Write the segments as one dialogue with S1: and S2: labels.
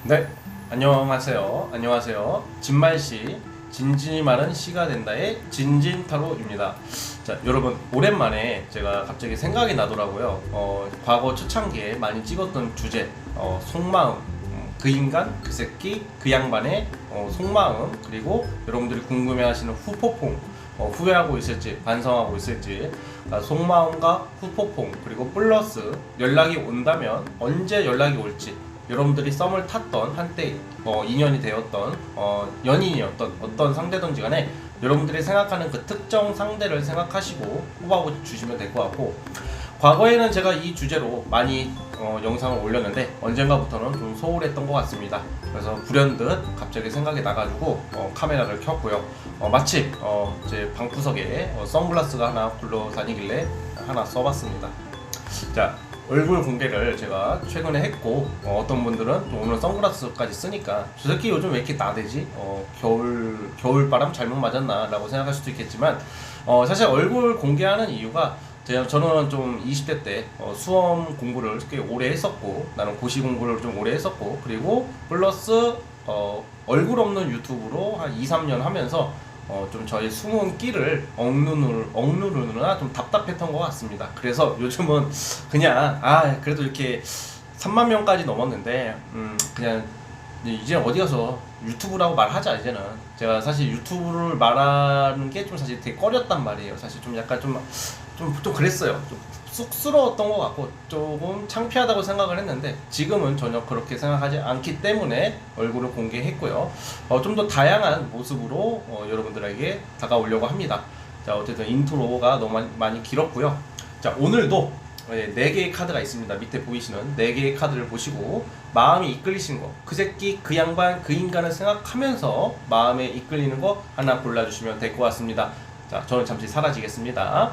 S1: 네, 안녕하세요. 진말씨, 진진이 말은 시가 된다의 진진타로입니다. 자, 여러분, 오랜만에 제가 갑자기 생각이 나더라고요. 과거 초창기에 많이 찍었던 주제, 속마음, 그 인간, 그 새끼, 그 양반의 속마음, 그리고 여러분들이 궁금해하시는 후폭풍, 후회하고 있을지, 반성하고 있을지, 속마음과 후폭풍, 그리고 플러스 연락이 온다면 언제 연락이 올지, 여러분들이 썸을 탔던 한때 인연이 되었던 연인이었던 어떤 상대든지 간에 여러분들이 생각하는 그 특정 상대를 생각하시고 뽑아주시면 될 것 같고, 과거에는 제가 이 주제로 많이 영상을 올렸는데 언젠가부터는 좀 소홀했던 것 같습니다. 그래서 불현듯 갑자기 생각이 나가지고 카메라를 켰고요. 마침 제 방구석에 선글라스가 하나 굴러다니길래 하나 써봤습니다. 자, 얼굴 공개를 제가 최근에 했고, 어떤 분들은 오늘 선글라스까지 쓰니까 저 새끼 요즘 왜 이렇게 나대지? 겨울바람 잘못 맞았나? 라고 생각할 수도 있겠지만, 사실 얼굴 공개하는 이유가 저는 좀 20대 때 수험 공부를 꽤 오래 했었고, 나는 고시 공부를 좀 오래 했었고, 그리고 플러스 얼굴 없는 유튜브로 한 2, 3년 하면서 좀 저의 숨은 끼를 억누르느라 좀 답답했던 것 같습니다. 그래서 요즘은 그냥 그래도 이렇게 3만 명까지 넘었는데 그냥 이제 어디 가서 유튜브라고 말하자. 이제는 제가 사실 유튜브를 말하는 게 좀 사실 되게 꺼렸단 말이에요. 사실 좀 약간 좀 그랬어요. 좀 쑥스러웠던 것 같고 조금 창피하다고 생각을 했는데, 지금은 전혀 그렇게 생각하지 않기 때문에 얼굴을 공개했고요. 좀 더 다양한 모습으로 여러분들에게 다가오려고 합니다. 자, 어쨌든 인트로가 너무 많이 길었고요. 자, 오늘도 4개의 카드가 있습니다. 밑에 보이시는 4개의 카드를 보시고 마음이 이끌리시는 거, 그 새끼, 그 양반, 그 인간을 생각하면서 마음에 이끌리는 거 하나 골라주시면 될 것 같습니다. 자, 저는 잠시 사라지겠습니다.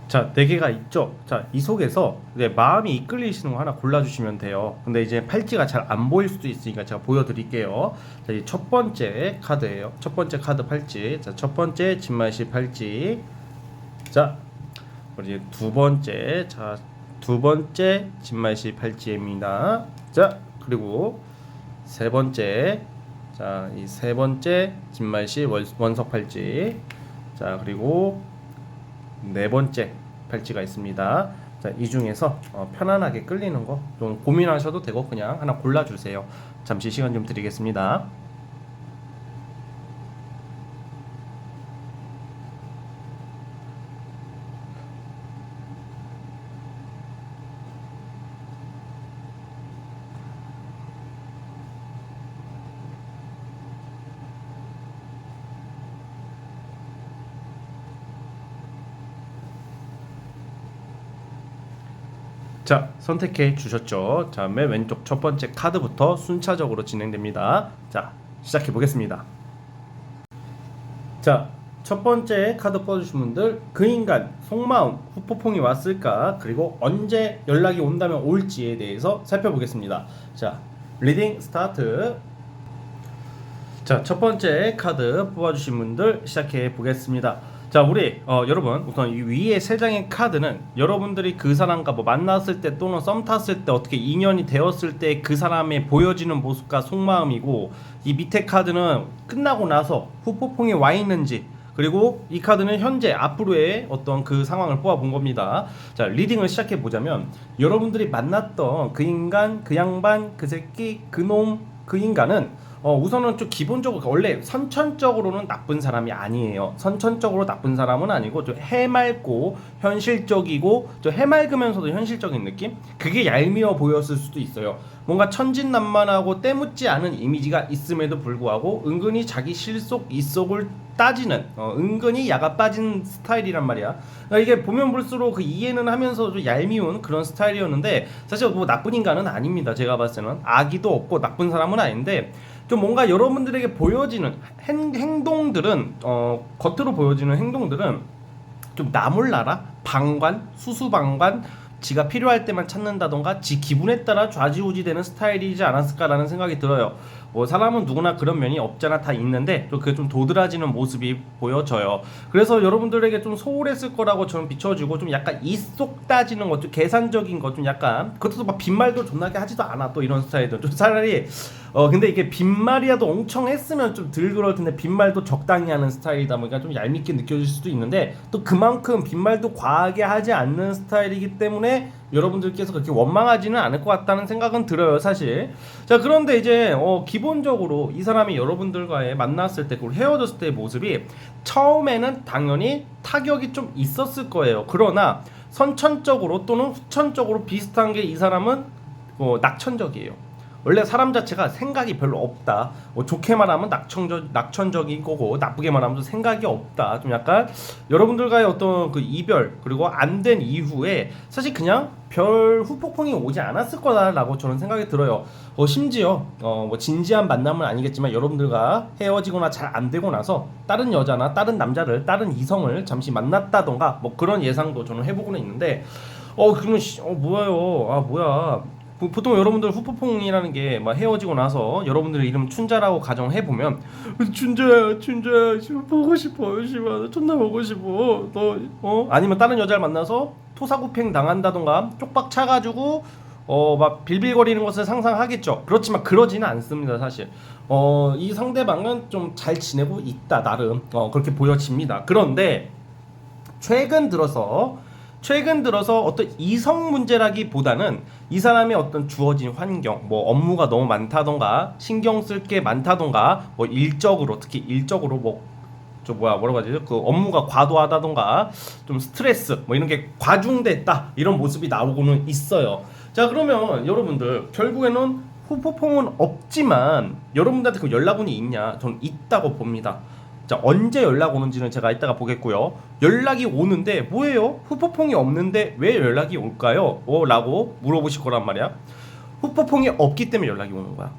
S1: 자, 4개가 있죠. 자, 이 속에서 마음이 이끌리시는 거 하나 골라주시면 돼요. 근데 이제 팔찌가 잘 안 보일 수도 있으니까 제가 보여드릴게요. 자, 이 첫 번째 카드예요. 첫 번째 카드 팔찌. 자, 첫 번째 진말씨 팔찌. 자, 그리고 이제 두 번째. 자, 두 번째 진말씨 팔찌입니다. 자, 그리고 세 번째. 자, 이 세 번째 진말씨 원석 팔찌. 자, 그리고 네 번째 팔찌가 있습니다. 자, 이 중에서 편안하게 끌리는 거 좀 고민하셔도 되고 그냥 하나 골라주세요. 잠시 시간 좀 드리겠습니다. 자, 선택해 주셨죠? 자, 맨 왼쪽 첫 번째 카드부터 순차적으로 진행됩니다. 자, 시작해 보겠습니다. 자, 첫 번째 카드 뽑아주신 분들, 그 인간 속마음 후폭풍이 왔을까, 그리고 언제 연락이 온다면 올지에 대해서 살펴보겠습니다. 자, 리딩 스타트. 자, 첫 번째 카드 뽑아주신 분들 시작해 보겠습니다. 자, 우리 여러분, 우선 이 위에 세 장의 카드는 여러분들이 그 사람과 뭐 만났을 때 또는 썸 탔을 때 어떻게 인연이 되었을 때 그 사람의 보여지는 모습과 속마음이고, 이 밑에 카드는 끝나고 나서 후폭풍이 와 있는지, 그리고 이 카드는 현재 앞으로의 어떤 그 상황을 뽑아본 겁니다. 자, 리딩을 시작해 보자면, 여러분들이 만났던 그 인간, 그 양반, 그 새끼, 그 놈, 그 인간은 우선은 좀 기본적으로 원래 선천적으로는 나쁜 사람이 아니에요. 선천적으로 나쁜 사람은 아니고 좀 해맑고 현실적이고 좀 해맑으면서도 현실적인 느낌? 그게 얄미워 보였을 수도 있어요. 뭔가 천진난만하고 때묻지 않은 이미지가 있음에도 불구하고 은근히 자기 실속 이속을 따지는 은근히 야가 빠진 스타일이란 말이야. 그러니까 이게 보면 볼수록 그 이해는 하면서 좀 얄미운 그런 스타일이었는데, 사실 뭐 나쁜 인간은 아닙니다. 제가 봤을 때는 악의도 없고 나쁜 사람은 아닌데, 좀 뭔가 여러분들에게 보여지는 행동들은 겉으로 보여지는 행동들은 좀 나몰라라 방관 수수방관, 지가 필요할 때만 찾는다던가 지 기분에 따라 좌지우지 되는 스타일이지 않았을까라는 생각이 들어요. 뭐 사람은 누구나 그런 면이 없잖아 다 있는데 또 그게 좀 도드라지는 모습이 보여져요. 그래서 여러분들에게 좀 소홀했을 거라고 저는 비춰주고 좀 약간 입속 따지는 것, 좀 계산적인 것, 좀 약간 그것도 막 빈말도 존나게 하지도 않아 또 이런 스타일들 좀 차라리 근데 이게 빈말이라도 엄청 했으면 좀 덜 그럴 텐데 빈말도 적당히 하는 스타일이다 보니까 좀 얄밉게 느껴질 수도 있는데 또 그만큼 빈말도 과하게 하지 않는 스타일이기 때문에 여러분들께서 그렇게 원망하지는 않을 것 같다는 생각은 들어요 사실. 자 그런데 이제 기본적으로 이 사람이 여러분들과의 만났을 때 그리고 헤어졌을 때의 모습이 처음에는 당연히 타격이 좀 있었을 거예요. 그러나 선천적으로 또는 후천적으로 비슷한 게 이 사람은 낙천적이에요. 원래 사람 자체가 생각이 별로 없다. 좋게 말하면 낙천적인 거고 나쁘게 말하면 생각이 없다. 좀 약간 여러분들과의 어떤 그 이별 그리고 안 된 이후에 사실 그냥 별 후폭풍이 오지 않았을 거다라고 저는 생각이 들어요. 심지어 뭐 진지한 만남은 아니겠지만 여러분들과 헤어지거나 잘 안 되고 나서 다른 여자나 다른 남자를 다른 이성을 잠시 만났다던가 뭐 그런 예상도 저는 해보고는 있는데 그러면 뭐예요? 아 뭐야? 보통 여러분들 후폭풍이라는 게 막 헤어지고 나서 여러분들 이름 춘자라고 가정해 보면 춘자야 보고 싶어 씨발 존나 보고 싶어 너 아니면 다른 여자를 만나서 토사구팽 당한다던가 쪽박 차가지고 막 빌빌거리는 것을 상상하겠죠. 그렇지만 그러지는 않습니다 사실. 이 상대방은 좀 잘 지내고 있다 나름 그렇게 보여집니다. 그런데 최근 들어서 어떤 이성 문제라기보다는 이 사람의 어떤 주어진 환경, 뭐 업무가 너무 많다던가 신경 쓸 게 많다던가 뭐 특히 일적으로 뭐라고 하지? 그 업무가 과도하다던가 좀 스트레스 뭐 이런 게 과중됐다 이런 모습이 나오고는 있어요. 자 그러면 여러분들 결국에는 후폭풍은 없지만 여러분들한테 그 연락운이 있냐? 저는 있다고 봅니다. 자 언제 연락 오는지는 제가 이따가 보겠고요. 연락이 오는데 뭐예요? 후폭풍이 없는데 왜 연락이 올까요? 라고 물어보실 거란 말이야. 후폭풍이 없기 때문에 연락이 오는 거야.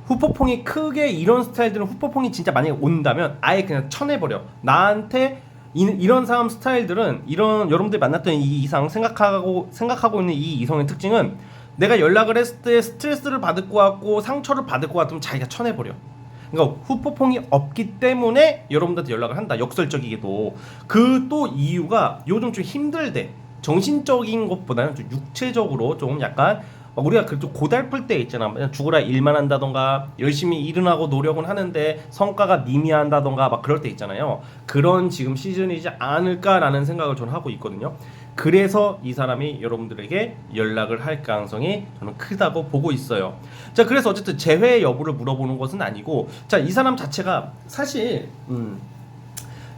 S1: 후폭풍이 크게 이런 스타일들은 후폭풍이 진짜 만약에 온다면 아예 그냥 쳐내버려. 나한테 이런 사람 스타일들은 이런 여러분들이 만났던 이 이상 생각하고 있는 이 이성의 특징은 내가 연락을 했을 때 스트레스를 받을 것 같고 상처를 받을 것 같으면 자기가 쳐내버려. 그러니까 후폭풍이 없기 때문에 여러분들한테 연락을 한다. 역설적이게도 그 또 이유가 요즘 좀 힘들대. 정신적인 것보다는 좀 육체적으로 좀 약간 우리가 좀 고달플 때 있잖아. 죽으라 일만 한다던가 열심히 일은 하고 노력은 하는데 성과가 미미한다던가 막 그럴 때 있잖아요. 그런 지금 시즌이지 않을까라는 생각을 저는 하고 있거든요. 그래서 이 사람이 여러분들에게 연락을 할 가능성이 저는 크다고 보고 있어요. 자 그래서 어쨌든 재회 여부를 물어보는 것은 아니고 자 이 사람 자체가 사실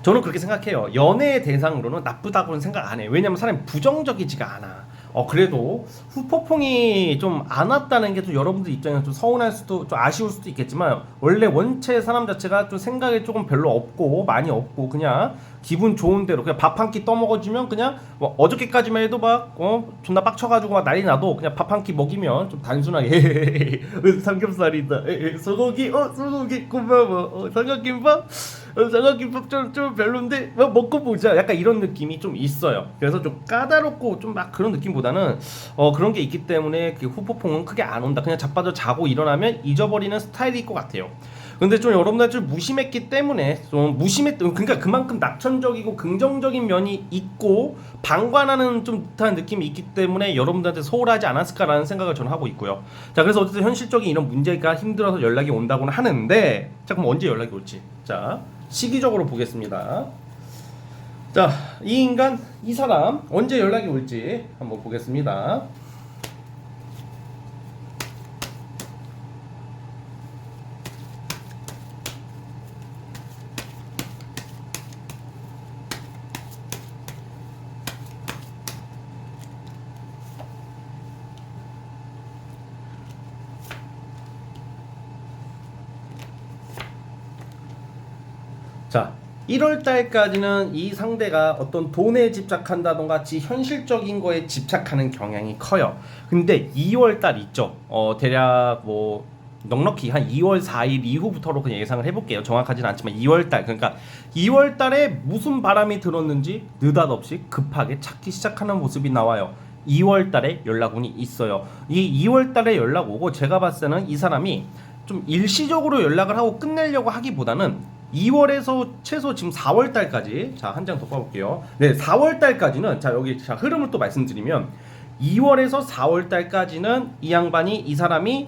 S1: 저는 그렇게 생각해요. 연애 대상으로는 나쁘다고는 생각 안 해요. 왜냐면 사람이 부정적이지가 않아. 그래도 후폭풍이 좀 안 왔다는 게 좀 여러분들 입장에서 좀 서운할 수도 좀 아쉬울 수도 있겠지만 원래 원체 사람 자체가 좀 생각이 조금 별로 없고 많이 없고 그냥 기분 좋은 대로 그냥 밥 한 끼 떠먹어주면 그냥 뭐 어저께까지만 해도 막 존나 빡쳐가지고 막 난리 나도 그냥 밥 한 끼 먹이면 좀 단순하게 삼겹살이다 소고기 고마워 삼각김밥 삼각김밥 좀 별론데 먹고 보자 약간 이런 느낌이 좀 있어요. 그래서 좀 까다롭고 좀 막 그런 느낌보다는 그런 게 있기 때문에 그 후폭풍은 크게 안 온다. 그냥 자빠져 자고 일어나면 잊어버리는 스타일일 것 같아요. 근데 좀 여러분들 좀 무심했기 때문에 그러니까 그만큼 낙천적이고 긍정적인 면이 있고 방관하는 좀 듯한 느낌이 있기 때문에 여러분들한테 소홀하지 않았을까라는 생각을 저는 하고 있고요. 자 그래서 어쨌든 현실적인 이런 문제가 힘들어서 연락이 온다고는 하는데 자 그럼 언제 연락이 올지 자 시기적으로 보겠습니다. 자 이 인간 이 사람 언제 연락이 올지 한번 보겠습니다. 자 1월 달까지는 이 상대가 어떤 돈에 집착한다던가 현실적인 거에 집착하는 경향이 커요. 근데 2월 달 있죠. 대략 뭐 넉넉히 한 2월 4일 이후부터로 그냥 예상을 해볼게요. 정확하지는 않지만 2월 달 그러니까 2월 달에 무슨 바람이 들었는지 느닷없이 급하게 찾기 시작하는 모습이 나와요. 2월 달에 연락운이 있어요. 이 2월 달에 연락 오고 제가 봤을 때는 이 사람이 좀 일시적으로 연락을 하고 끝내려고 하기보다는 2월에서 최소 지금 4월 달까지, 자, 한 장 더 뽑아볼게요. 네, 4월 달까지는, 자, 여기 자, 흐름을 또 말씀드리면 2월에서 4월 달까지는 이 양반이, 이 사람이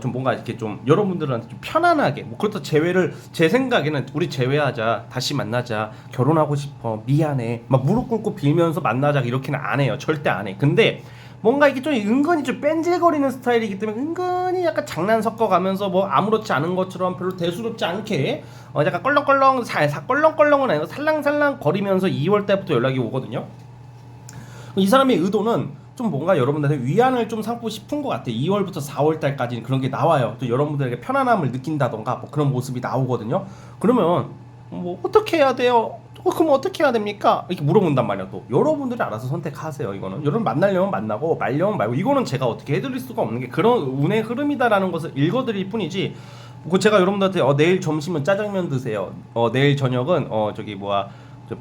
S1: 좀 뭔가 이렇게 좀 여러분들한테 좀 편안하게, 뭐 그렇다 재회를, 제 생각에는 우리 재회하자, 다시 만나자, 결혼하고 싶어, 미안해, 막 무릎 꿇고 빌면서 만나자, 이렇게는 안 해요. 절대 안 해. 근데 뭔가 이게 좀 은근히 좀 뺀질거리는 스타일이기 때문에 은근히 약간 장난 섞어가면서 뭐 아무렇지 않은 것처럼 별로 대수롭지 않게 약간 껄렁껄렁, 껄렁껄렁은 아니고 살랑살랑 거리면서 2월 달부터 연락이 오거든요. 이 사람의 의도는 좀 뭔가 여러분들한테 위안을 좀 삼고 싶은 것 같아요. 2월부터 4월 달까지는 그런 게 나와요. 또 여러분들에게 편안함을 느낀다던가 뭐 그런 모습이 나오거든요. 그러면 뭐 어떻게 해야 돼요? 그럼 어떻게 해야 됩니까? 이렇게 물어본단 말이야. 또 여러분들이 알아서 선택하세요. 이거는 여러분 만나려면 만나고 말려면 말고, 이거는 제가 어떻게 해드릴 수가 없는 게 그런 운의 흐름이다라는 것을 읽어드릴 뿐이지, 그 제가 여러분들한테 내일 점심은 짜장면 드세요, 내일 저녁은 저기 뭐야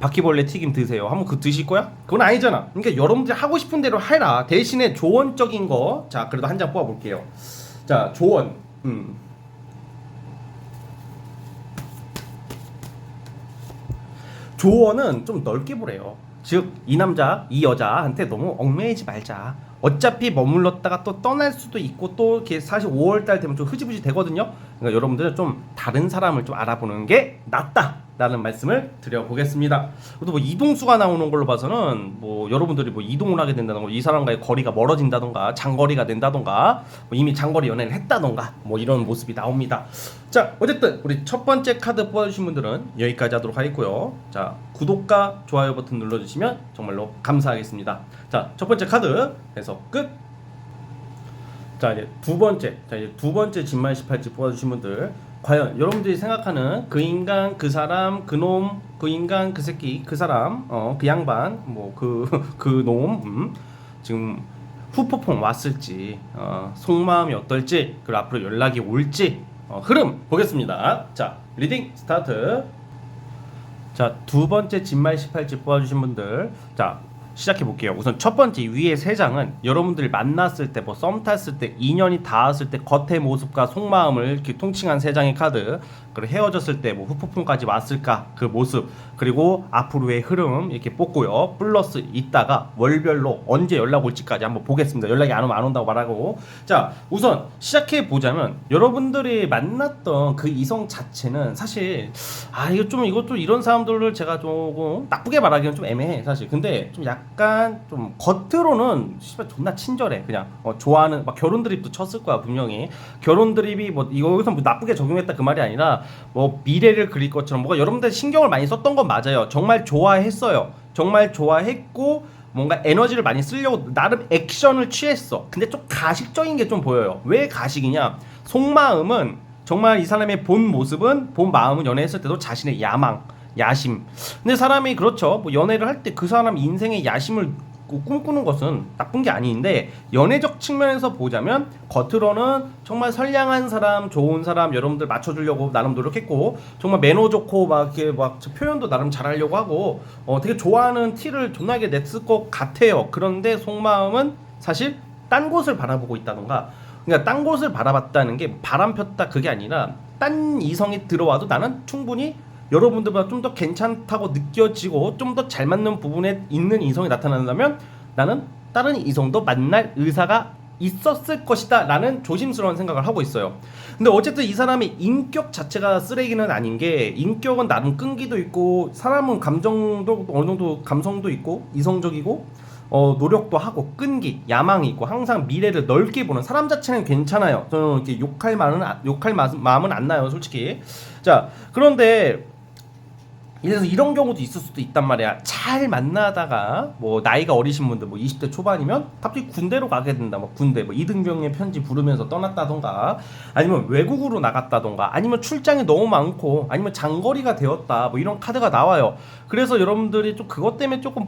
S1: 바퀴벌레 튀김 드세요 하면 그 드실 거야? 그건 아니잖아. 그러니까 여러분들이 하고 싶은 대로 해라. 대신에 조언적인 거, 자 그래도 한 장 뽑아볼게요. 자, 조언. 조언은 좀 넓게 보래요. 즉 이 남자, 이 여자한테 너무 얽매이지 말자. 어차피 머물렀다가 또 떠날 수도 있고, 또 이렇게 사실 5월달 되면 좀 흐지부지 되거든요. 그러니까 여러분들은 좀 다른 사람을 좀 알아보는 게 낫다라는 말씀을 드려보겠습니다. 또 뭐 이동수가 나오는 걸로 봐서는 뭐 여러분들이 뭐 이동을 하게 된다던가, 이 사람과의 거리가 멀어진다던가, 장거리가 된다던가, 뭐 이미 장거리 연애를 했다던가, 뭐 이런 모습이 나옵니다. 자, 어쨌든 우리 첫 번째 카드 뽑아주신 분들은 여기까지 하도록 하겠고요. 자, 구독과 좋아요 버튼 눌러주시면 정말로 감사하겠습니다. 자, 첫 번째 카드 해서 끝. 자, 이제 두 번째 진말 18지 뽑아주신 분들, 과연 여러분들이 생각하는 그 인간, 그 사람, 그 놈, 그 인간, 그 새끼, 그 사람, 그 양반, 뭐 그 놈, 지금 후폭풍 왔을지, 속마음이 어떨지, 그리고 앞으로 연락이 올지, 흐름 보겠습니다. 자, 리딩 스타트. 자, 두 번째 진말 18지 뽑아주신 분들, 자, 시작해 볼게요. 우선 첫 번째 위에 세 장은 여러분들이 만났을 때, 뭐 썸 탔을 때, 인연이 닿았을 때 겉의 모습과 속마음을 이렇게 통칭한 세 장의 카드, 그리고 헤어졌을 때 뭐 후폭풍까지 왔을까 그 모습, 그리고 앞으로의 흐름 이렇게 뽑고요. 플러스 이따가 월별로 언제 연락 올지까지 한번 보겠습니다. 연락이 안 오면 안 온다고 말하고. 자, 우선 시작해 보자면, 여러분들이 만났던 그 이성 자체는 사실 이것도 이런 사람들을 제가 조금 나쁘게 말하기는 좀 애매해 사실. 근데 좀 약간 좀 겉으로는 씨발 존나 친절해. 그냥 좋아하는, 막 결혼 드립도 쳤을 거야 분명히. 결혼 드립이 뭐 여기서 뭐 나쁘게 적용했다 그 말이 아니라, 뭐 미래를 그릴 것처럼 뭔가 여러분들 신경을 많이 썼던 건 맞아요. 정말 좋아했어요. 정말 좋아했고 뭔가 에너지를 많이 쓰려고 나름 액션을 취했어. 근데 좀 가식적인 게 좀 보여요. 왜 가식이냐? 속마음은 정말 이 사람의 본 모습은, 본 마음은 연애했을 때도 자신의 야심. 근데 사람이 그렇죠. 뭐 연애를 할 때 그 사람 인생의 야심을 꿈꾸는 것은 나쁜 게 아닌데, 연애적 측면에서 보자면 겉으로는 정말 선량한 사람, 좋은 사람, 여러분들 맞춰주려고 나름 노력했고, 정말 매너 좋고 막 이렇게 막 표현도 나름 잘하려고 하고, 되게 좋아하는 티를 존나게 냈을 것 같아요. 그런데 속마음은 사실 딴 곳을 바라보고 있다던가, 그러니까 딴 곳을 바라봤다는 게 바람 폈다 그게 아니라, 딴 이성이 들어와도 나는 충분히 여러분들보다 좀 더 괜찮다고 느껴지고 좀 더 잘 맞는 부분에 있는 이성이 나타난다면 나는 다른 이성도 만날 의사가 있었을 것이다 라는 조심스러운 생각을 하고 있어요. 근데 어쨌든 이 사람의 인격 자체가 쓰레기는 아닌 게, 인격은 나름 끈기도 있고, 사람은 감정도 어느 정도 감성도 있고, 이성적이고, 노력도 하고, 끈기, 야망이 있고, 항상 미래를 넓게 보는 사람 자체는 괜찮아요. 저는 이렇게 욕할 마음은 안 나요 솔직히. 자, 그런데 그래서 이런 경우도 있을 수도 있단 말이야. 잘 만나다가 뭐 나이가 어리신 분들, 뭐 20대 초반이면 갑자기 군대로 가게 된다. 뭐 군대, 뭐 이등병의 편지 부르면서 떠났다던가, 아니면 외국으로 나갔다던가, 아니면 출장이 너무 많고, 아니면 장거리가 되었다. 뭐 이런 카드가 나와요. 그래서 여러분들이 좀 그것 때문에 조금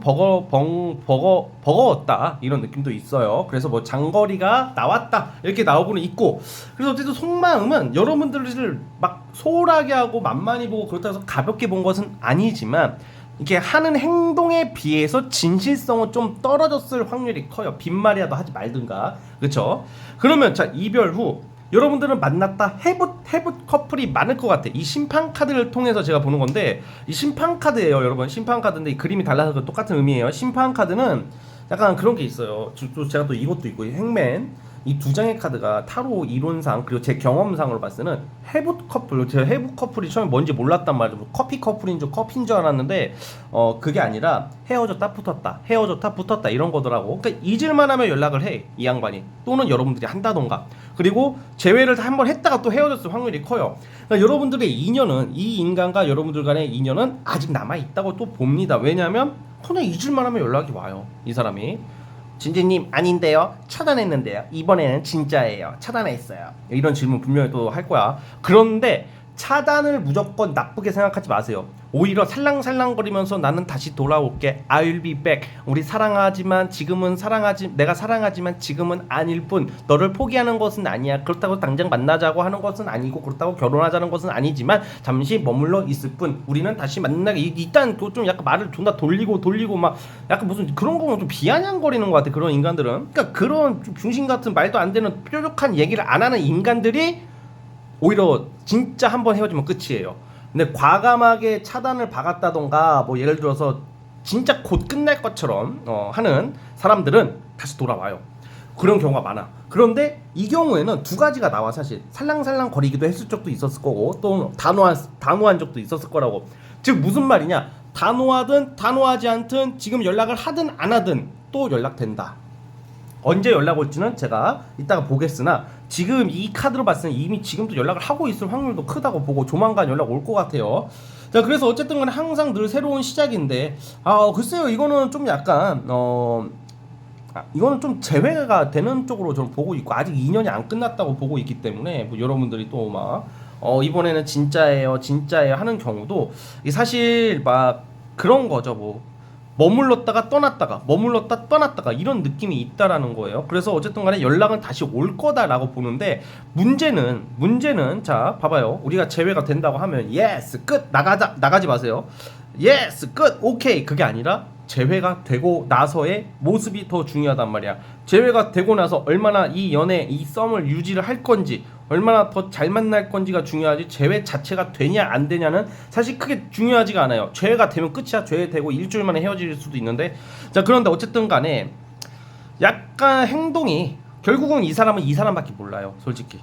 S1: 버거웠다 이런 느낌도 있어요. 그래서 뭐 장거리가 나왔다 이렇게 나오고는 있고, 그래서 어쨌든 속마음은 여러분들을 막 소홀하게 하고 만만히 보고 그렇다고 해서 가볍게 본 것은 아니지만, 이게 하는 행동에 비해서 진실성은 좀 떨어졌을 확률이 커요. 빈말이라도 하지 말든가. 그렇죠? 그러면 자, 이별 후 여러분들은 만났다 해붓 커플이 많을 것 같아. 이 심판 카드를 통해서 제가 보는 건데, 이 심판 카드예요, 여러분. 심판 카드인데 이 그림이 달라서 똑같은 의미예요. 심판 카드는 약간 그런 게 있어요. 또 제가 또 이것도 있고, 이 행맨. 이 두 장의 카드가 타로 이론상 그리고 제 경험상으로 봤을 때는 해붓 커플, 제가 해붓 커플이 처음에 뭔지 몰랐단 말이죠. 커피 커플인 줄 커피인 줄 알았는데 그게 아니라 헤어졌다 붙었다 헤어졌다 붙었다 이런 거더라고. 그러니까 잊을만 하면 연락을 해, 이 양반이. 또는 여러분들이 한다던가. 그리고 재회를 한번 했다가 또 헤어졌을 확률이 커요. 그러니까 여러분들의 인연은, 이 인간과 여러분들 간의 인연은 아직 남아있다고 또 봅니다. 왜냐하면 그냥 잊을만 하면 연락이 와요, 이 사람이. 진진님 아닌데요, 차단했는데요, 이번에는 진짜예요, 차단했어요, 이런 질문 분명히 또 할 거야. 그런데 차단을 무조건 나쁘게 생각하지 마세요. 오히려 살랑살랑거리면서 나는 다시 돌아올게, I'll be back, 우리 사랑하지만 지금은 내가 사랑하지만 지금은 아닐 뿐, 너를 포기하는 것은 아니야, 그렇다고 당장 만나자고 하는 것은 아니고 그렇다고 결혼하자는 것은 아니지만 잠시 머물러 있을 뿐, 우리는 다시 만나게. 일단 좀 약간 말을 존나 돌리고 막 약간 무슨 그런 거는 좀 비아냥거리는 것 같아, 그런 인간들은. 그러니까 그런 좀 중심 같은 말도 안 되는 뾰족한 얘기를 안 하는 인간들이 오히려 진짜 한번 헤어지면 끝이에요. 근데 과감하게 차단을 박았다던가 뭐 예를 들어서 진짜 곧 끝날 것처럼 하는 사람들은 다시 돌아와요. 그런 경우가 많아. 그런데 이 경우에는 두 가지가 나와. 사실 살랑살랑 거리기도 했을 적도 있었을 거고, 또 단호한 적도 있었을 거라고. 즉 무슨 말이냐, 단호하든 단호하지 않든 지금 연락을 하든 안 하든 또 연락된다. 언제 연락 올지는 제가 이따가 보겠으나 지금 이 카드로 봤을 때 이미 지금도 연락을 하고 있을 확률도 크다고 보고 조만간 연락 올 것 같아요. 자, 그래서 어쨌든 간에 항상 늘 새로운 시작인데, 글쎄요, 이거는 좀 약간 이거는 좀 재회가 되는 쪽으로 저는 보고 있고, 아직 2년이 안 끝났다고 보고 있기 때문에 뭐 여러분들이 또 막 이번에는 진짜예요 하는 경우도 사실 막 그런 거죠. 뭐 머물렀다가 떠났다가 이런 느낌이 있다라는 거예요. 그래서 어쨌든 간에 연락은 다시 올 거다라고 보는데, 문제는 자 봐봐요. 우리가 재회가 된다고 하면 예스 끝, 나가지 마세요. 예스 끝 오케이, 그게 아니라 재회가 되고 나서의 모습이 더 중요하단 말이야. 재회가 되고 나서 얼마나 이 연애, 이 썸을 유지를 할 건지, 얼마나 더 잘 만날 건지가 중요하지, 재회 자체가 되냐 안 되냐는 사실 크게 중요하지가 않아요. 재회가 되면 끝이야. 재회되고 일주일 만에 헤어질 수도 있는데. 자, 그런데 어쨌든 간에 약간 행동이, 결국은 이 사람은 이 사람밖에 몰라요, 솔직히.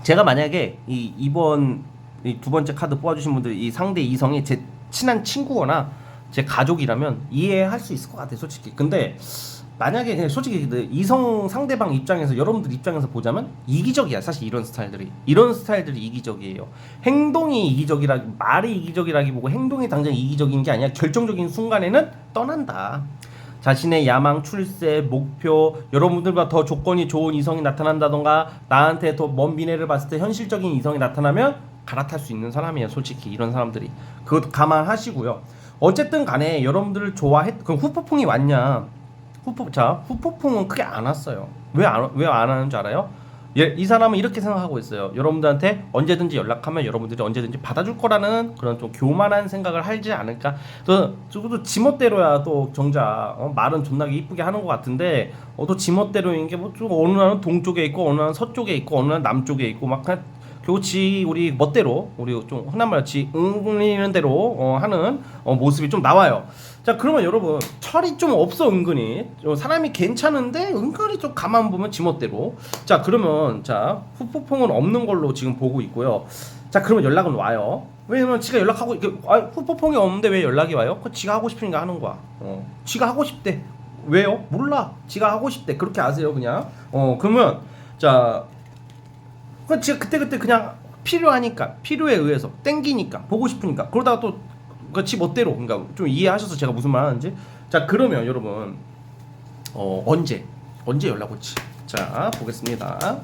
S1: 제가 만약에 이번 이 두 번째 카드 뽑아주신 분들, 이 상대 이성이 제 친한 친구거나 제 가족이라면 이해할 수 있을 것 같아요, 솔직히. 근데 만약에 그냥 솔직히 이성 상대방 입장에서, 여러분들 입장에서 보자면 이기적이야, 사실. 이런 스타일들이 이기적이에요. 행동이 말이 이기적이라기보고 행동이 당장 이기적인 게 아니라 결정적인 순간에는 떠난다. 자신의 야망, 출세, 목표, 여러분들과 더 조건이 좋은 이성이 나타난다던가, 나한테 더 먼 미래를 봤을 때 현실적인 이성이 나타나면 갈아탈 수 있는 사람이에요, 솔직히. 이런 사람들이. 그것도 감안하시고요. 어쨌든 간에 여러분들을 그럼 후폭풍이 왔냐? 후폭풍은 크게 안 왔어요. 왜 안 하는 줄 알아요? 이 사람은 이렇게 생각하고 있어요. 여러분들한테 언제든지 연락하면 여러분들이 언제든지 받아줄 거라는 그런 좀 교만한 생각을 하지 않을까. 또 지멋대로야. 또 정작 말은 존나게 이쁘게 하는 것 같은데 또 지멋대로인 게 뭐 좀 어느 날은 동쪽에 있고 어느 날은 서쪽에 있고 어느 날은 남쪽에 있고 막 그냥 교치 우리 멋대로, 우리 좀 흔한 말치 응리는 대로 하는 모습이 좀 나와요. 자, 그러면 여러분 철이 좀 없어. 은근히 사람이 괜찮은데 은근히 좀 가만 보면 지멋대로. 자, 그러면 자 후폭풍은 없는 걸로 지금 보고 있고요. 자, 그러면 연락은 와요. 왜냐면 지가 연락하고 후폭풍이 없는데 왜 연락이 와요? 그거 지가 하고 싶으니까 하는 거야. 지가 하고 싶대. 왜요? 몰라. 지가 하고 싶대. 그렇게 아세요, 그냥. 그러면 자, 지가 그때 그냥 필요하니까, 필요에 의해서 땡기니까, 보고 싶으니까, 그러다가 또 지 멋대로. 그러니까 좀 이해하셔서 제가 무슨 말 하는지. 자, 그러면 여러분 언제 연락 올지 자 보겠습니다.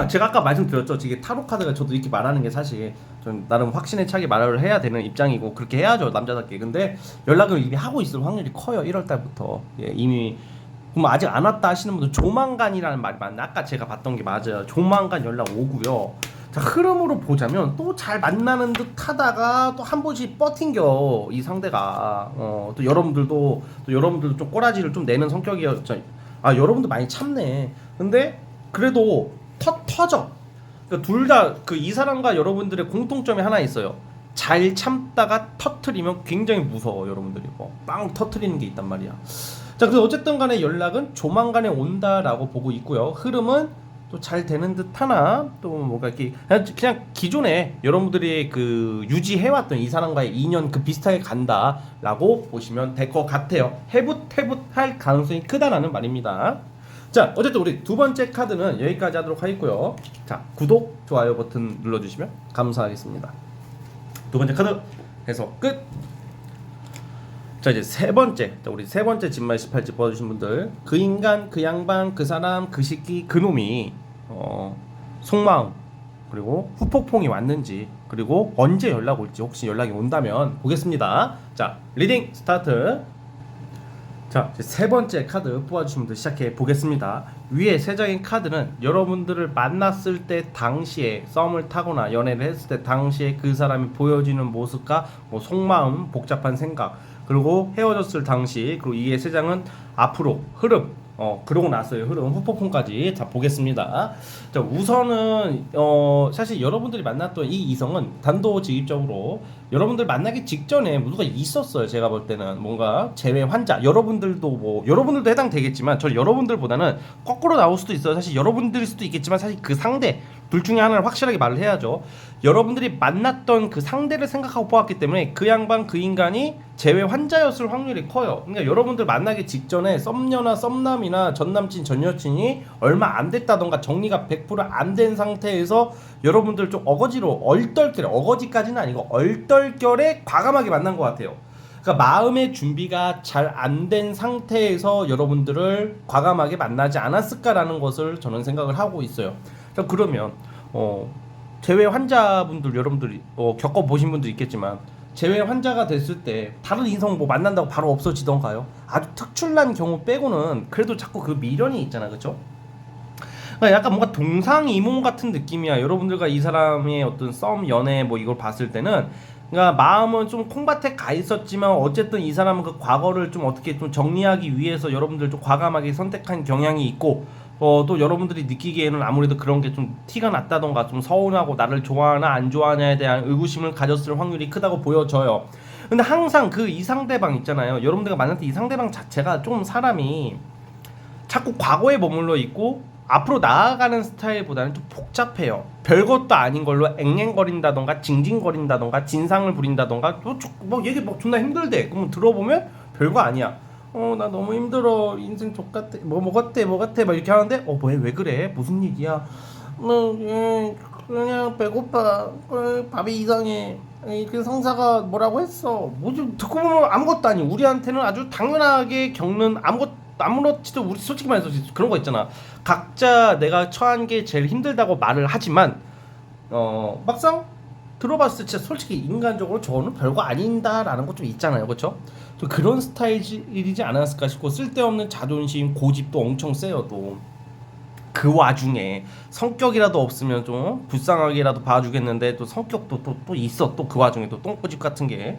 S1: 제가 아까 말씀드렸죠. 이게 타로 카드가 저도 이렇게 말하는 게 사실 좀 나름 확신에 차게 말을 해야 되는 입장이고 그렇게 해야죠, 남자답게. 근데 연락을 이미 하고 있을 확률이 커요, 1월 달부터. 예, 이미. 그럼 아직 안 왔다 하시는 분들 조만간이라는 말이 맞나? 아까 제가 봤던 게 맞아요. 조만간 연락 오고요. 자, 흐름으로 보자면 또 잘 만나는 듯 하다가 또 한 번씩 버틴겨 이 상대가. 또 여러분들도 좀 꼬라지를 좀 내는 성격이었죠. 아, 여러분도 많이 참네. 근데 그래도 터져. 그러니까 둘 다 그 이 사람과 여러분들의 공통점이 하나 있어요. 잘 참다가 터트리면 굉장히 무서워. 여러분들이 빵 터트리는 게 있단 말이야. 자, 그래서 어쨌든 간에 연락은 조만간에 온다라고 보고 있고요. 흐름은 또 잘 되는 듯 하나, 또 뭔가 이렇게 그냥 기존에 여러분들이 그 유지해왔던 이 사람과의 인연 그 비슷하게 간다라고 보시면 될 것 같아요. 해붓할 가능성이 크다라는 말입니다. 자, 어쨌든 우리 두 번째 카드는 여기까지 하도록 하겠고요. 자, 구독, 좋아요 버튼 눌러주시면 감사하겠습니다. 두 번째 카드 해석 끝. 자, 이제 세 번째, 우리 세 번째 진말 18지 뽑아주신 분들, 그 인간, 그 양반, 그 사람, 그 새끼, 그 놈이 속마음 그리고 후폭풍이 왔는지, 그리고 언제 연락 올지, 혹시 연락이 온다면 보겠습니다. 자, 리딩 스타트. 자, 이제 세 번째 카드 뽑아주신 분들 시작해 보겠습니다. 위에 세 장의 카드는 여러분들을 만났을 때 당시에, 썸을 타거나 연애를 했을 때 당시에 그 사람이 보여지는 모습과 뭐 속마음, 복잡한 생각, 그리고 헤어졌을 당시, 그리고 이게 세 장은 앞으로 흐름, 그러고 나서의 흐름, 후폭풍까지 다 보겠습니다. 자, 우선은 사실 여러분들이 만났던 이 이성은 단도직입적으로 여러분들 만나기 직전에 누가 있었어요. 제가 볼 때는 뭔가 재회 환자, 여러분들도 해당되겠지만, 저 여러분들보다는 거꾸로 나올 수도 있어요. 사실 여러분들일 수도 있겠지만, 사실 그 상대 둘 중에 하나를 확실하게 말을 해야죠. 여러분들이 만났던 그 상대를 생각하고 뽑았기 때문에 그 양반, 그 인간이 재회 환자였을 확률이 커요. 그러니까 여러분들 만나기 직전에 썸녀나 썸남이나 전남친, 전여친이 얼마 안 됐다던가 정리가 100% 안 된 상태에서 여러분들 좀 얼떨결에, 어거지까지는 아니고 얼떨결에 과감하게 만난 것 같아요. 그러니까 마음의 준비가 잘 안 된 상태에서 여러분들을 과감하게 만나지 않았을까라는 것을 저는 생각을 하고 있어요. 그러면 재회 환자분들, 여러분들이 겪어보신 분들 있겠지만, 재회 환자가 됐을 때 다른 인성 뭐 만난다고 바로 없어지던가요? 아주 특출난 경우 빼고는 그래도 자꾸 그 미련이 있잖아, 그렇죠? 그러니까 약간 뭔가 동상이몽 같은 느낌이야. 여러분들과 이 사람의 어떤 썸, 연애 뭐 이걸 봤을 때는, 그러니까 마음은 좀 콩밭에 가 있었지만 어쨌든 이 사람은 그 과거를 좀 어떻게 좀 정리하기 위해서 여러분들 좀 과감하게 선택한 경향이 있고, 또 여러분들이 느끼기에는 아무래도 그런 게 좀 티가 났다던가 좀 서운하고 나를 좋아하나 안 좋아하냐에 대한 의구심을 가졌을 확률이 크다고 보여져요. 근데 항상 그 이 상대방 있잖아요. 여러분들과 만날 때 이 상대방 자체가 좀 사람이 자꾸 과거에 머물러 있고 앞으로 나아가는 스타일보다는 좀 복잡해요. 별것도 아닌 걸로 앵앵거린다던가 징징거린다던가 진상을 부린다던가 뭐 얘기 뭐 존나 힘들대. 그러면 들어보면 별거 아니야. 나 너무 힘들어. 인생 족같아. 뭐 같아 막 이렇게 하는데 왜 그래? 무슨 얘기야? 그냥 배고파. 밥이 이상해. 그 상사가 뭐라고 했어. 뭐 좀 듣고 보면 아무것도 아니. 우리한테는 아주 당연하게 겪는 아무렇지도, 우리 솔직히 말해서 그런 거 있잖아. 각자 내가 처한 게 제일 힘들다고 말을 하지만 막상 들어봤을 때 진짜 솔직히 인간적으로 저는 별거 아닌다라는 거 좀 있잖아요, 그렇죠? 좀 그런 스타일이지 않았을까 싶고, 쓸데없는 자존심, 고집도 엄청 세요. 또 그 와중에 성격이라도 없으면 좀 불쌍하게라도 봐주겠는데, 또 성격도 또 있어. 또 그 와중에 또 똥꼬집 같은 게.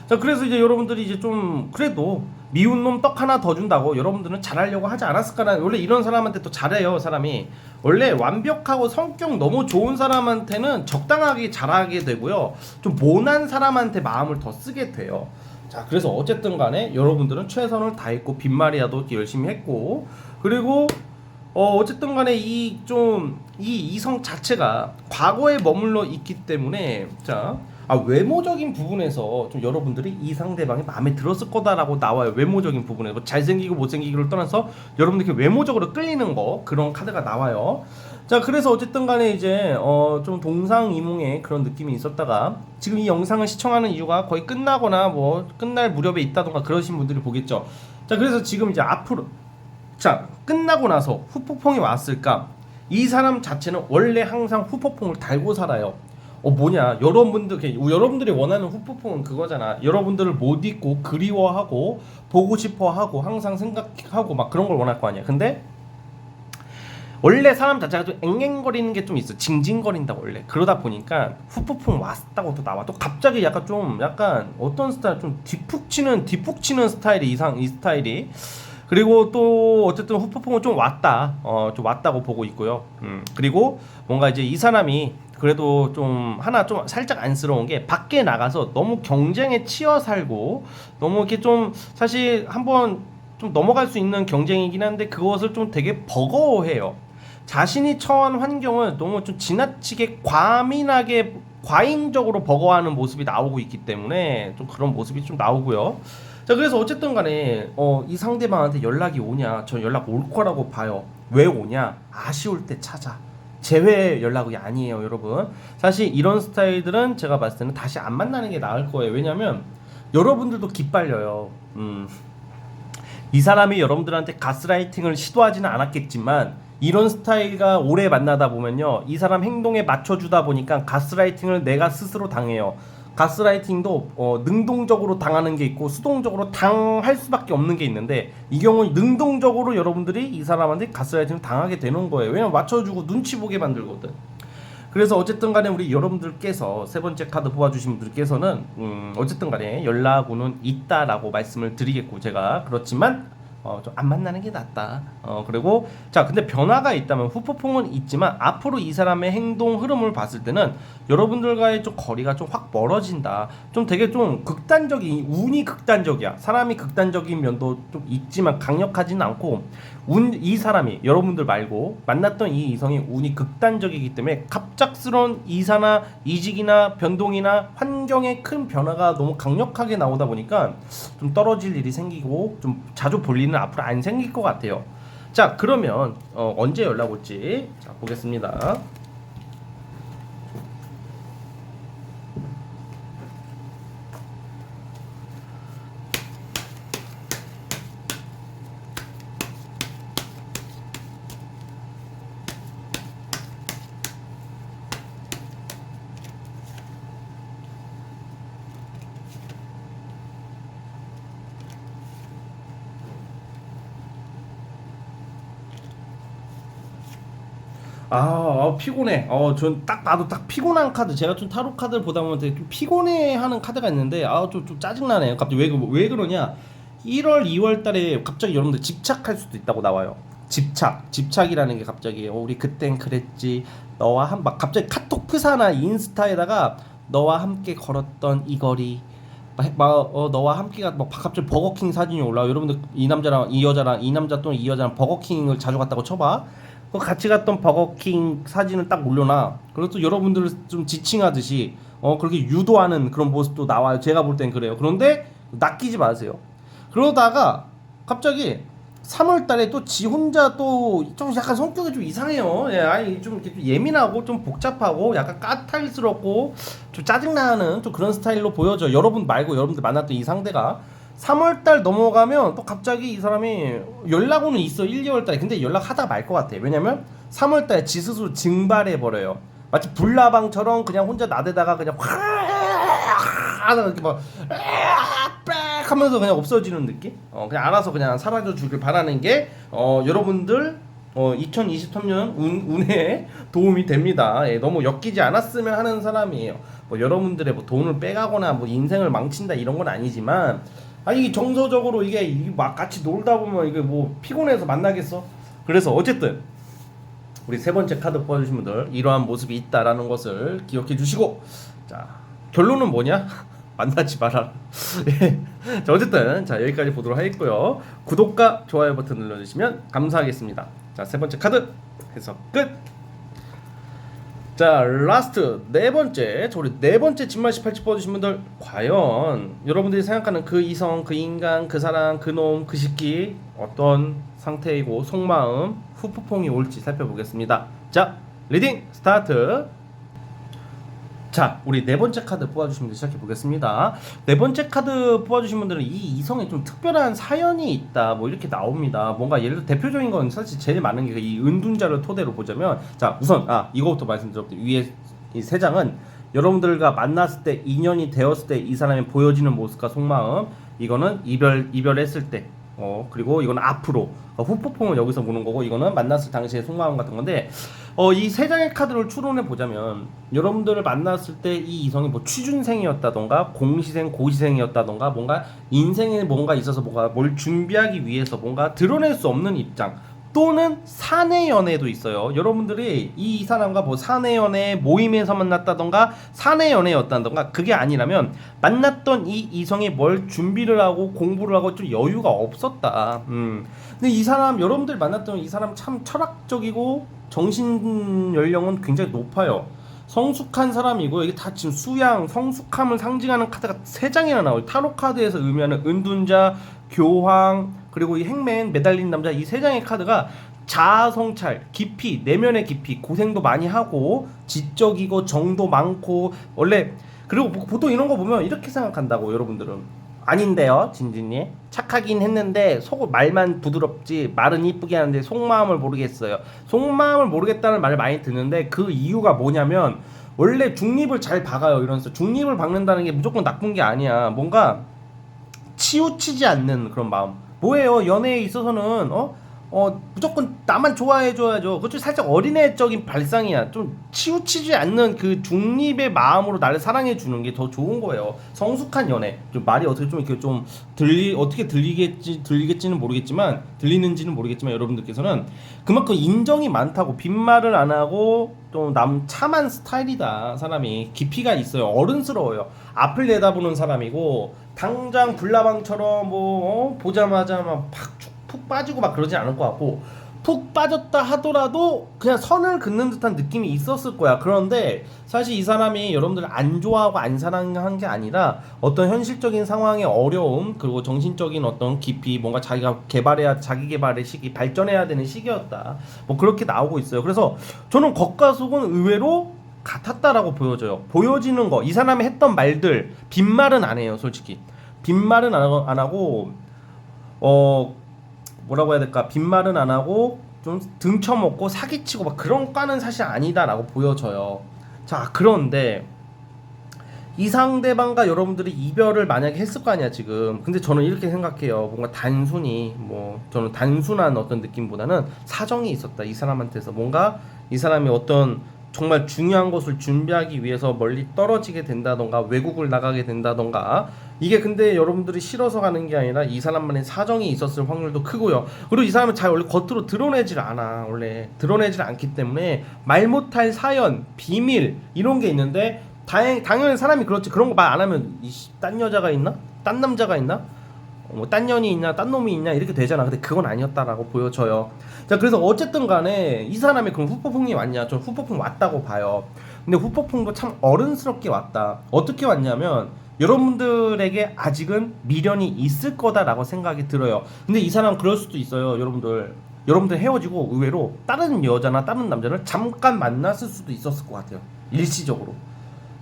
S1: 자, 그래서 이제 여러분들이 이제 좀 그래도 미운 놈 떡 하나 더 준다고 여러분들은 잘하려고 하지 않았을까라는, 원래 이런 사람한테 또 잘해요. 사람이 원래 완벽하고 성격 너무 좋은 사람한테는 적당하게 잘하게 되고요, 좀 모난 사람한테 마음을 더 쓰게 돼요. 자, 그래서 어쨌든 간에 여러분들은 최선을 다했고 빈말이라도 열심히 했고, 그리고 어쨌든 간에 이 이성 자체가 과거에 머물러 있기 때문에, 자, 외모적인 부분에서 좀 여러분들이 이 상대방이 마음에 들었을 거다라고 나와요. 외모적인 부분에 뭐 잘생기고 못생기기를 떠나서 여러분들이 외모적으로 끌리는 거, 그런 카드가 나와요. 자, 그래서 어쨌든 간에 이제 좀 동상이몽의 그런 느낌이 있었다가, 지금 이 영상을 시청하는 이유가 거의 끝나거나 뭐 끝날 무렵에 있다던가 그러신 분들이 보겠죠. 자, 그래서 지금 이제 앞으로, 자, 끝나고 나서 후폭풍이 왔을까? 이 사람 자체는 원래 항상 후폭풍을 달고 살아요. 뭐냐, 여러분들이 원하는 후폭풍은 그거잖아. 여러분들을 못 잊고 그리워하고 보고 싶어하고 항상 생각하고 막 그런 걸 원할 거 아니야. 근데 원래 사람 자체가 좀 앵앵거리는 게 좀 있어. 징징거린다고 원래. 그러다 보니까 후폭풍 왔다고 또 나와. 또 갑자기 약간 좀 약간 어떤 스타일 좀 뒷북 치는 스타일이 이 스타일이. 그리고 또 어쨌든 후폭풍은 좀 왔다. 좀 왔다고 보고 있고요. 그리고 뭔가 이제 이 사람이 그래도 좀 하나 좀 살짝 안쓰러운 게 밖에 나가서 너무 경쟁에 치여 살고 너무 이렇게 좀 사실 한번 좀 넘어갈 수 있는 경쟁이긴 한데 그것을 좀 되게 버거워해요. 자신이 처한 환경을 너무 좀 지나치게 과민하게 과잉적으로 버거워하는 모습이 나오고 있기 때문에 좀 그런 모습이 좀 나오고요. 자, 그래서 어쨌든 간에 이 상대방한테 연락이 오냐? 저 연락 올 거라고 봐요. 왜 오냐? 아쉬울 때 찾아. 재회 연락이 아니에요, 여러분. 사실 이런 스타일들은 제가 봤을 때는 다시 안 만나는 게 나을 거예요. 왜냐면 여러분들도 기빨려요. 이 사람이 여러분들한테 가스라이팅을 시도하지는 않았겠지만 이런 스타일과 오래 만나다 보면요, 이 사람 행동에 맞춰주다 보니까 가스라이팅을 내가 스스로 당해요. 가스라이팅도 능동적으로 당하는 게 있고 수동적으로 당할 수밖에 없는 게 있는데 이 경우는 능동적으로 여러분들이 이 사람한테 가스라이팅을 당하게 되는 거예요. 왜냐면 맞춰주고 눈치 보게 만들거든. 그래서 어쨌든 간에 우리 여러분들께서 세 번째 카드 뽑아주신 분들께서는 어쨌든 간에 연락 오는 있다라고 말씀을 드리겠고, 제가 그렇지만 좀 안 만나는 게 낫다. 그리고 자, 근데 변화가 있다면 후폭풍은 있지만 앞으로 이 사람의 행동 흐름을 봤을 때는 여러분들과의 좀 거리가 좀 확 멀어진다. 좀 되게 좀 극단적인, 운이 극단적이야. 사람이 극단적인 면도 좀 있지만 강력하지는 않고, 이 사람이 여러분들 말고 만났던 이 이성이 운이 극단적이기 때문에 갑작스러운 이사나 이직이나 변동이나 환경의 큰 변화가 너무 강력하게 나오다 보니까 좀 떨어질 일이 생기고 좀 자주 볼 일은 앞으로 안 생길 것 같아요. 자, 그러면 언제 연락 올지 자 보겠습니다. 피곤해. 전 딱 봐도 딱 피곤한 카드. 제가 좀 타로 카드를 보다 보면 되게 좀 피곤해하는 카드가 있는데, 좀 짜증나네요. 갑자기 왜 그러냐? 1월, 2월 달에 갑자기 여러분들 집착할 수도 있다고 나와요. 집착이라는 게 갑자기 우리 그땐 그랬지. 막 갑자기 카톡 프사나 인스타에다가 너와 함께 걸었던 이 거리. 너와 함께가 막 갑자기 버거킹 사진이 올라와. 여러분들 이 남자랑 이 여자랑 이 남자 또는 이 여자랑 버거킹을 자주 갔다고 쳐봐. 그 같이 갔던 버거킹 사진을 딱 올려놔. 그리고 또 여러분들을 좀 지칭하듯이 그렇게 유도하는 그런 모습도 나와요. 제가 볼 땐 그래요. 그런데 낚이지 마세요. 그러다가 갑자기 3월 달에 또 지 혼자 또 좀 약간 성격이 좀 이상해요. 예, 아니 좀 이렇게 좀 예민하고 좀 복잡하고 약간 까탈스럽고 좀 짜증나는 좀 그런 스타일로 보여져. 여러분 말고 여러분들 만났던 이 상대가 3월달 넘어가면 또 갑자기 이 사람이 연락 오는 있어. 1, 2월달에. 근데 연락하다 말 것 같아. 왜냐면 3월달에 지 스스로 증발해버려요. 마치 불나방처럼 그냥 혼자 나대다가 그냥 확 이렇게 막 빽 하면서 그냥 없어지는 느낌? 그냥 알아서 그냥 사라져 주길 바라는 게 여러분들 2023년 운에 도움이 됩니다. 예, 너무 엮이지 않았으면 하는 사람이에요. 뭐 여러분들의 뭐 돈을 빼가거나 뭐 인생을 망친다 이런 건 아니지만, 아니 정서적으로 이게 막 같이 놀다 보면 이게 뭐 피곤해서 만나겠어? 그래서 어쨌든 우리 세 번째 카드 뽑아주신 분들 이러한 모습이 있다라는 것을 기억해 주시고, 자 결론은 뭐냐? 만나지 마라. 예. 자 어쨌든 자 여기까지 보도록 하겠고요. 구독과 좋아요 버튼 눌러주시면 감사하겠습니다. 자 세 번째 카드 해서 끝. 자 라스트 네 번째, 우리 네 번째 진말씨 팔찌 뽑아주신 분들, 과연 여러분들이 생각하는 그 이성, 그 인간, 그 사람, 그 놈, 그 새끼 어떤 상태이고 속마음, 후폭풍이 올지 살펴보겠습니다. 자 리딩 스타트. 자 우리 네 번째 카드 뽑아주신 분들 시작해 보겠습니다. 네 번째 카드 뽑아주신 분들은 이 이성에 좀 특별한 사연이 있다 뭐 이렇게 나옵니다. 뭔가 예를 들어 대표적인 건 사실 제일 많은 게 이 은둔자를 토대로 보자면, 자 우선 이거부터 말씀드렸는데, 위에 이 세 장은 여러분들과 만났을 때, 인연이 되었을 때 이 사람이 보여지는 모습과 속마음, 이거는 이별했을 때
S2: 그리고 이건 앞으로 후폭풍은 여기서 보는 거고 이거는 만났을 당시의 속마음 같은 건데 이 세 장의 카드를 추론해 보자면 여러분들을 만났을 때 이 이성이 뭐 취준생이었다던가 공시생 고시생이었다던가 뭔가 인생에 뭔가 있어서 뭔가 뭘 준비하기 위해서 뭔가 드러낼 수 없는 입장 또는 사내 연애도 있어요. 여러분들이 이 사람과 뭐 사내 연애 모임에서 만났다던가 사내 연애였다던가 그게 아니라면 만났던 이 이성이 뭘 준비를 하고 공부를 하고 좀 여유가 없었다. 근데 이 사람 여러분들 만났던 이 사람 참 철학적이고 정신 연령은 굉장히 높아요. 성숙한 사람이고 이게 다 지금 수양, 성숙함을 상징하는 카드가 3장이나 나와요. 타로 카드에서 의미하는 은둔자, 교황, 그리고 이 행맨, 매달린 남자 이 3장의 카드가 자아 성찰, 깊이, 내면의 깊이, 고생도 많이 하고 지적이고 정도 많고 원래 그리고 보통 이런 거 보면 이렇게 생각한다고 여러분들은 아닌데요, 진진이 착하긴 했는데 속 말만 부드럽지 말은 이쁘게 하는데 속마음을 모르겠어요. 속마음을 모르겠다는 말을 많이 듣는데 그 이유가 뭐냐면 원래 중립을 잘 박아요. 이러면서 중립을 박는다는 게 무조건 나쁜 게 아니야. 뭔가 치우치지 않는 그런 마음. 뭐예요? 연애에 있어서는 무조건 나만 좋아해줘야죠. 그것도 살짝 어린애적인 발상이야. 좀 치우치지 않는 그 중립의 마음으로 나를 사랑해주는 게 더 좋은 거예요. 성숙한 연애. 좀 말이 어떻게 좀 이렇게 좀 어떻게 들리겠지는 모르겠지만 들리는지는 모르겠지만 여러분들께서는 그만큼 인정이 많다고 빈말을 안 하고 좀 참한 스타일이다. 사람이 깊이가 있어요. 어른스러워요. 앞을 내다보는 사람이고 당장 불나방처럼 보자마자 막 푹 빠지고 막 그러지 않을 것 같고 푹 빠졌다 하더라도 그냥 선을 긋는 듯한 느낌이 있었을 거야. 그런데 사실 이 사람이 여러분들을 안 좋아하고 안 사랑한 게 아니라 어떤 현실적인 상황의 어려움 그리고 정신적인 어떤 깊이 뭔가 자기가 자기 개발의 시기 발전해야 되는 시기였다. 뭐 그렇게 나오고 있어요. 그래서 저는 겉과 속은 의외로 같았다라고 보여져요. 보여지는 거 이 사람이 했던 말들 빈말은 안 해요. 솔직히 빈말은 안 하고 뭐라고 해야 될까? 빈말은 안 하고 좀 등쳐먹고 사기치고 막 그런 과는 사실 아니다라고 보여져요. 자, 그런데 이 상대방과 여러분들이 이별을 만약에 했을 거 아니야 지금. 근데 저는 이렇게 생각해요. 뭔가 단순히 저는 단순한 어떤 느낌보다는 사정이 있었다. 이 사람한테서 뭔가 이 사람이 어떤 정말 중요한 것을 준비하기 위해서 멀리 떨어지게 된다던가 외국을 나가게 된다던가 이게 근데 여러분들이 싫어서 가는 게 아니라 이 사람만의 사정이 있었을 확률도 크고요. 그리고 이 사람은 잘 원래 겉으로 드러내질 않아. 원래 드러내질 않기 때문에 말 못할 사연, 비밀 이런 게 있는데 당연히 사람이 그렇지. 그런 거 말 안 하면 딴 여자가 있나? 딴 남자가 있나? 딴 년이 있냐? 딴 놈이 있냐? 이렇게 되잖아. 근데 그건 아니었다라고 보여져요. 자, 그래서 어쨌든 간에 이 사람이 그럼 후폭풍이 왔냐? 전 후폭풍 왔다고 봐요. 근데 후폭풍도 참 어른스럽게 왔다. 어떻게 왔냐면 여러분들에게 아직은 미련이 있을 거다라고 생각이 들어요. 근데 이 사람 그럴 수도 있어요. 여러분들 헤어지고 의외로 다른 여자나 다른 남자를 잠깐 만났을 수도 있었을 것 같아요. 일시적으로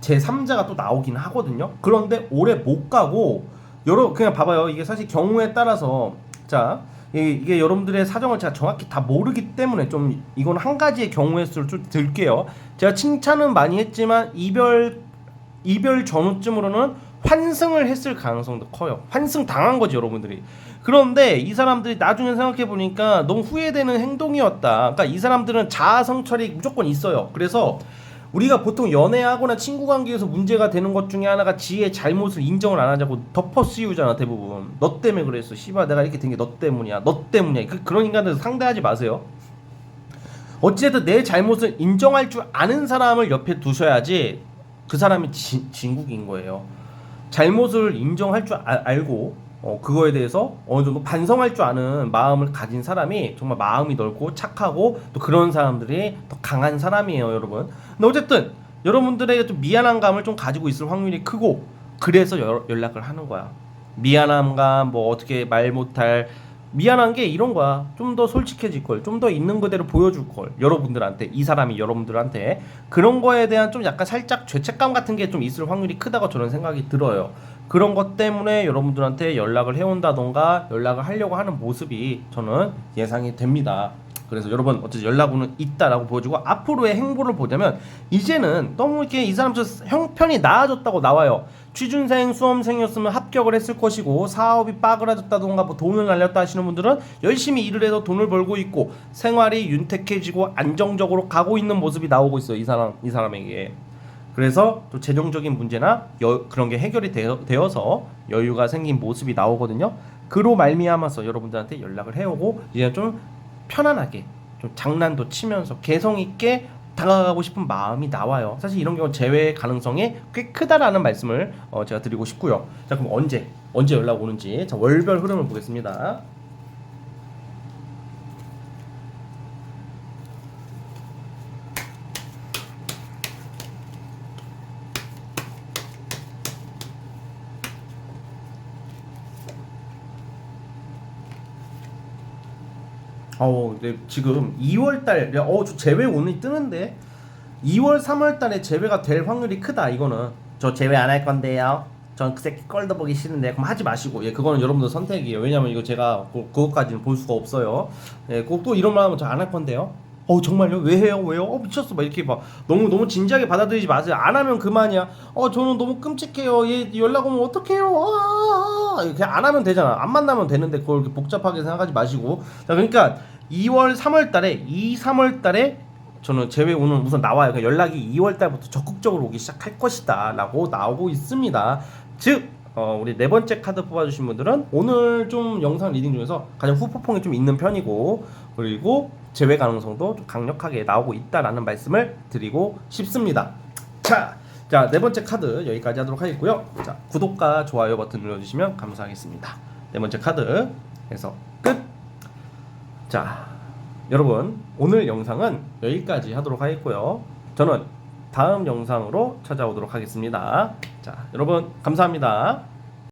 S2: 제3자가 또 나오긴 하거든요. 그런데 오래 못 가고 그냥 봐봐요. 이게 사실 경우에 따라서 자 이게 여러분들의 사정을 제가 정확히 다 모르기 때문에 좀 이건 한 가지의 경우의 수를 좀 들게요. 제가 칭찬은 많이 했지만 이별 전후쯤으로는 환승을 했을 가능성도 커요. 환승 당한 거지 여러분들이. 그런데 이 사람들이 나중에 생각해 보니까 너무 후회되는 행동이었다. 그러니까 이 사람들은 자아 성찰이 무조건 있어요. 그래서 우리가 보통 연애하거나 친구 관계에서 문제가 되는 것 중에 하나가 지의 잘못을 인정을 안 하자고 덮어 씌우잖아. 대부분 너 때문에 그랬어. 씨발 내가 이렇게 된 게 너 때문이야. 너 때문이야. 그런 인간들 상대하지 마세요. 어찌됐든 내 잘못을 인정할 줄 아는 사람을 옆에 두셔야지 그 사람이 진국인 거예요. 잘못을 인정할 줄 알고 그거에 대해서 어느 정도 반성할 줄 아는 마음을 가진 사람이 정말 마음이 넓고 착하고 또 그런 사람들이 더 강한 사람이에요, 여러분. 근데 어쨌든 여러분들에게 좀 미안한 감을 좀 가지고 있을 확률이 크고 그래서 연락을 하는 거야. 미안한 감, 뭐 어떻게 말 못할 미안한 게 이런 거야. 좀 더 솔직해질 걸, 좀 더 있는 그대로 보여줄 걸. 여러분들한테 이 사람이 여러분들한테 그런 거에 대한 좀 약간 살짝 죄책감 같은 게 좀 있을 확률이 크다고 저는 생각이 들어요. 그런 것 때문에 여러분들한테 연락을 해온다던가 연락을 하려고 하는 모습이 저는 예상이 됩니다. 그래서 여러분 어쨌든 연락오는 있다라고 보여주고 앞으로의 행보를 보자면 이제는 너무 이렇게 이 사람 형편이 나아졌다고 나와요. 취준생, 수험생이었으면 합격을 했을 것이고 사업이 빠그라졌다던가 뭐 돈을 날렸다 하시는 분들은 열심히 일을 해서 돈을 벌고 있고 생활이 윤택해지고 안정적으로 가고 있는 모습이 나오고 있어요. 이 사람에게. 그래서 또 재정적인 문제나 그런 게 해결이 되어서 여유가 생긴 모습이 나오거든요. 그로 말미암아서 여러분들한테 연락을 해오고 이제 좀 편안하게 좀 장난도 치면서 개성 있게 다가가고 싶은 마음이 나와요. 사실 이런 경우 재회 가능성이 꽤 크다라는 말씀을 제가 드리고 싶고요. 자, 그럼 언제 연락 오는지 자, 월별 흐름을 보겠습니다. 네, 지금 2월달, 저 재회 오늘 뜨는데 2월, 3월달에 재회가 될 확률이 크다. 이거는 저 재회 안 할 건데요. 전 그 새끼 꼴도 보기 싫은데 그럼 하지 마시고, 예, 그거는 여러분들 선택이에요. 왜냐면 이거 제가 그것까지는 볼 수가 없어요. 예, 꼭 또 이런 말 하면 저 안 할 건데요. 정말요? 왜 해요? 왜요? 미쳤어. 막 이렇게 막 너무 진지하게 받아들이지 마세요. 안 하면 그만이야. 저는 너무 끔찍해요. 얘 연락 오면 어떡해요? 그냥 안 하면 되잖아. 안 만나면 되는데 그걸 이렇게 복잡하게 생각하지 마시고. 자, 그러니까 2월, 3월 달에 3월 달에 저는 재회 오는 우선 나와요. 그러니까 연락이 2월 달부터 적극적으로 오기 시작할 것이다라고 나오고 있습니다. 즉 우리 네 번째 카드 뽑아주신 분들은 오늘 좀 영상 리딩 중에서 가장 후폭풍이 좀 있는 편이고, 그리고 재회 가능성도 좀 강력하게 나오고 있다라는 말씀을 드리고 싶습니다. 자, 네 번째 카드 여기까지 하도록 하겠고요. 자, 구독과 좋아요 버튼 눌러주시면 감사하겠습니다. 네 번째 카드 해서 끝. 자, 여러분 오늘 영상은 여기까지 하도록 하겠고요. 저는 다음 영상으로 찾아오도록 하겠습니다. 자, 여러분 감사합니다.